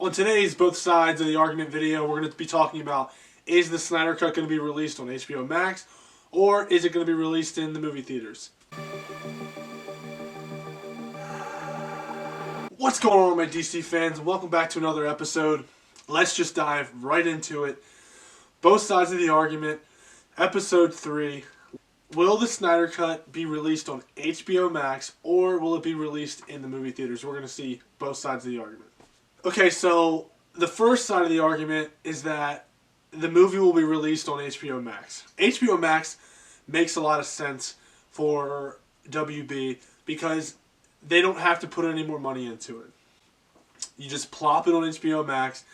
On today's Both Sides of the Argument video, we're going to be talking about, is the Snyder Cut going to be released on HBO Max, or is it going to be released in the movie theaters? What's going on, my DC fans? Welcome back to another episode. Let's just dive right into it. Both Sides of the Argument, Episode 3. Will the Snyder Cut be released on HBO Max, or will it be released in the movie theaters? We're going to see both sides of the argument. Okay, so the first side of the argument is that the movie will be released on HBO Max. HBO Max makes a lot of sense for WB because they don't have to put any more money into it. You just plop it on HBO Max,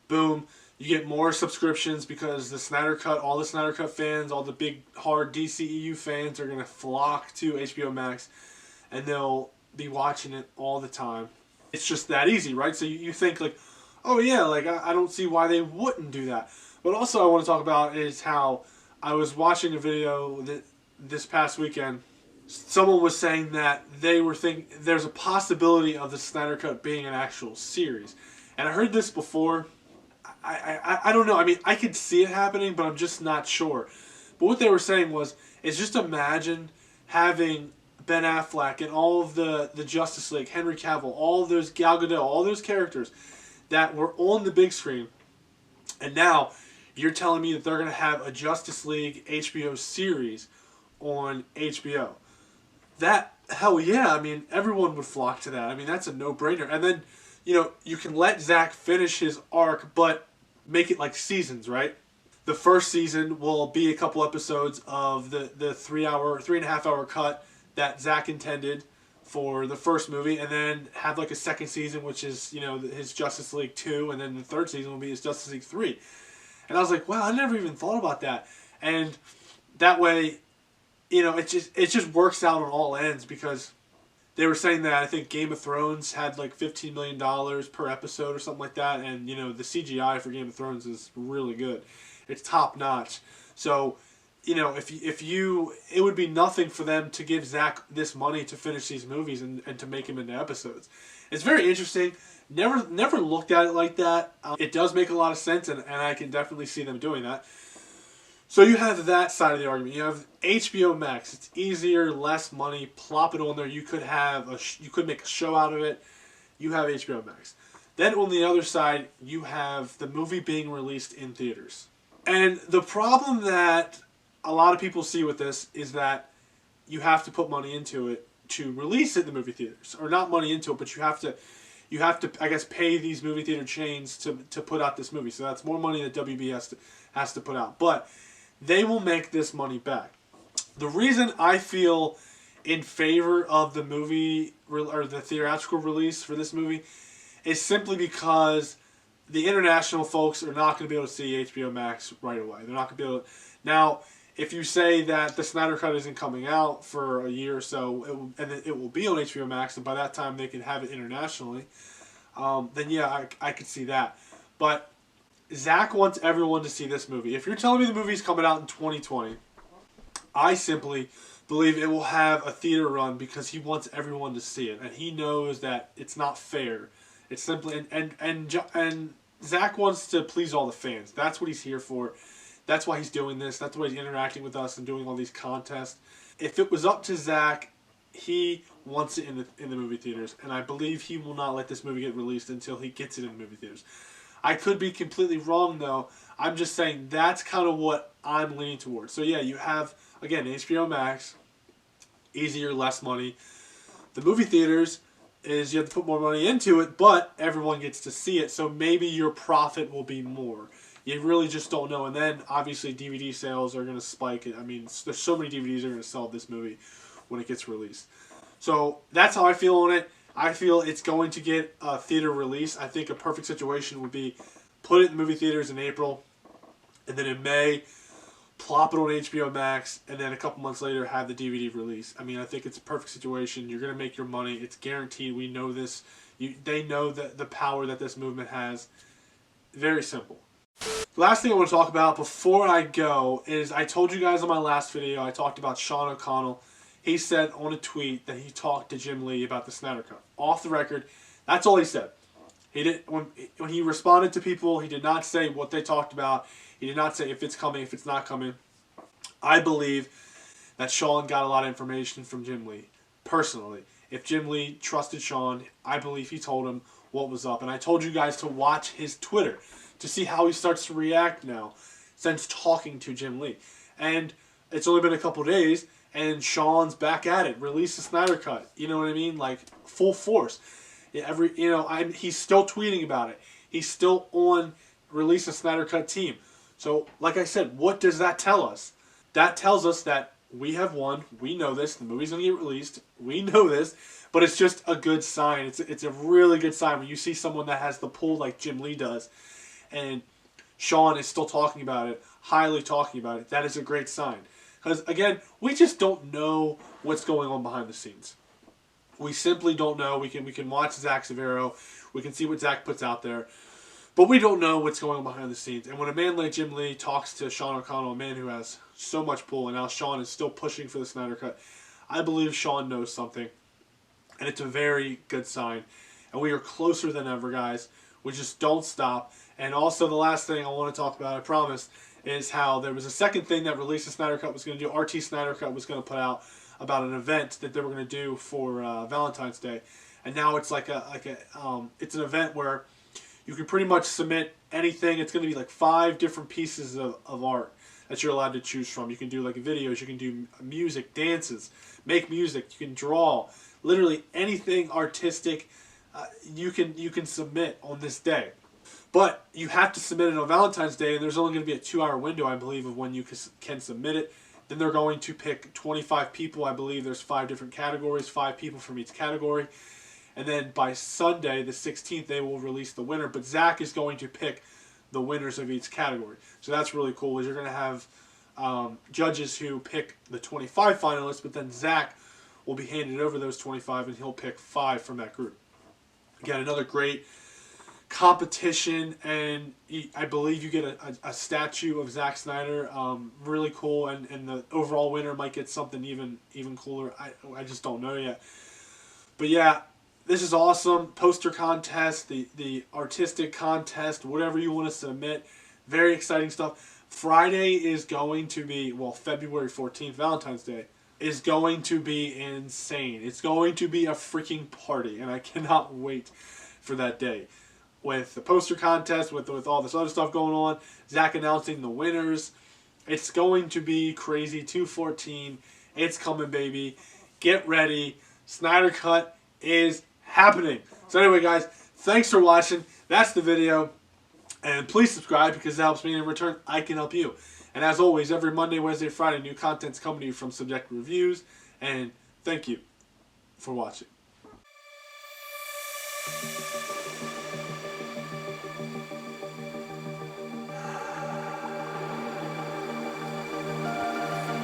boom, you get more subscriptions because the Snyder Cut, all the Snyder Cut fans, all the big hard DCEU fans are going to flock to HBO Max and they'll be watching it all the time. It's just that easy, right? So you think like, oh yeah, like I don't see why they wouldn't do that. But also I want to talk about is how I was watching a video this past weekend. Someone was saying that they were thinking there's a possibility of the Snyder Cut being an actual series. And I heard this before. I don't know. I mean, I could see it happening, but I'm just not sure. But what they were saying is just imagine having Ben Affleck and all of the Justice League, Henry Cavill, all of those Gal Gadot, all those characters that were on the big screen, and now you're telling me that they're going to have a Justice League HBO series on HBO. That, hell yeah, I mean, everyone would flock to that. I mean, that's a no-brainer. And then, you can let Zack finish his arc, but make it like seasons, right? The first season will be a couple episodes of the 3.5 hour cut that Zack intended for the first movie, and then have like a second season, which is, his Justice League 2, and then the third season will be his Justice League 3. And I was like, wow, I never even thought about that. And that way, it just works out on all ends, because they were saying that I think Game of Thrones had like $15 million per episode or something like that, and the CGI for Game of Thrones is really good. It's top notch. So, it would be nothing for them to give Zack this money to finish these movies and to make them into episodes. It's very interesting. Never looked at it like that. It does make a lot of sense, and I can definitely see them doing that. So you have that side of the argument. You have HBO Max. It's easier, less money. Plop it on there. You could make a show out of it. You have HBO Max. Then on the other side, you have the movie being released in theaters. And the problem that a lot of people see with this is that you have to put money into it to release it in the movie theaters. Or not money into it, but you have to, I guess, pay these movie theater chains to put out this movie. So that's more money that WB has to put out. But they will make this money back. The reason I feel in favor of the movie or the theatrical release for this movie is simply because the international folks are not going to be able to see HBO Max right away. They're not going to be able to. Now, if you say that the Snyder Cut isn't coming out for a year or so, and it will be on HBO Max, and by that time they can have it internationally, then yeah, I could see that. But Zack wants everyone to see this movie. If you're telling me the movie's coming out in 2020, I simply believe it will have a theater run because he wants everyone to see it, and he knows that it's not fair. It's simply and Zack wants to please all the fans. That's what he's here for. That's why he's doing this. That's why he's interacting with us and doing all these contests. If it was up to Zack, he wants it in the movie theaters, and I believe he will not let this movie get released until he gets it in the movie theaters. I could be completely wrong, though. I'm just saying that's kind of what I'm leaning towards. So yeah, you have, again, HBO Max, easier, less money. The movie theaters is you have to put more money into it, but everyone gets to see it, so maybe your profit will be more. You really just don't know. And then, obviously, DVD sales are going to spike. I mean, there's so many DVDs are going to sell this movie when it gets released. So that's how I feel on it. I feel it's going to get a theater release. I think a perfect situation would be put it in movie theaters in April, and then in May, plop it on HBO Max, and then a couple months later have the DVD release. I mean, I think it's a perfect situation. You're going to make your money. It's guaranteed. We know this. They know the power that this movement has. Very simple. The last thing I want to talk about before I go is I told you guys on my last video, I talked about Sean O'Connell. He said on a tweet that he talked to Jim Lee about the Snyder Cut. Off the record, that's all he said. He didn't when he responded to people. He did not say what they talked about. He did not say if it's coming, if it's not coming. I believe that Sean got a lot of information from Jim Lee personally. If Jim Lee trusted Sean, I believe he told him what was up. And I told you guys to watch his Twitter to see how he starts to react now since talking to Jim Lee. And it's only been a couple days, and Sean's back at it. Release the Snyder Cut. You know what I mean? Like, full force. He's still tweeting about it. He's still on Release the Snyder Cut team. So, like I said, what does that tell us? That tells us that we have won. We know this. The movie's going to get released. We know this. But it's just a good sign. It's a really good sign when you see someone that has the pull like Jim Lee does. And Sean is still talking about it, highly talking about it. That is a great sign. Because, again, we just don't know what's going on behind the scenes. We simply don't know. We can watch Zack's video. We can see what Zack puts out there. But we don't know what's going on behind the scenes. And when a man like Jim Lee talks to Sean OConnell, a man who has so much pull, and now Sean is still pushing for the Snyder Cut, I believe Sean knows something. And it's a very good sign. And we are closer than ever, guys. We just don't stop. And also the last thing I want to talk about, I promise, is how there was a second thing that Release the Snyder Cut was going to do. RT Snyder Cut was going to put out about an event that they were going to do for Valentine's Day. And now it's it's an event where you can pretty much submit anything. It's going to be like 5 different pieces of art that you're allowed to choose from. You can do like videos, you can do music, dances, make music, you can draw. Literally anything artistic you can submit on this day. But you have to submit it on Valentine's Day, and there's only going to be a 2-hour window, I believe, of when you can submit it. Then they're going to pick 25 people. I believe there's 5 different categories, 5 people from each category. And then by Sunday, the 16th, they will release the winner. But Zack is going to pick the winners of each category. So that's really cool, is you're going to have judges who pick the 25 finalists, but then Zack will be handed over those 25, and he'll pick 5 from that group. Again, another great competition, and I believe you get a statue of Zack Snyder. Really cool, and the overall winner might get something even cooler. I just don't know yet. But yeah, this is awesome. Poster contest, the artistic contest, whatever you want to submit. Very exciting stuff. Friday is going to be, well, February 14th, Valentine's Day, is going to be insane. It's going to be a freaking party, and I cannot wait for that day. With the poster contest, with all this other stuff going on, Zack announcing the winners. It's going to be crazy. 2/14. It's coming, baby. Get ready. Snyder Cut is happening. So anyway, guys, thanks for watching. That's the video. And please subscribe, because it helps me, and in return, I can help you. And as always, every Monday, Wednesday, Friday, new content's coming to you from Subjective Reviews. And thank you for watching.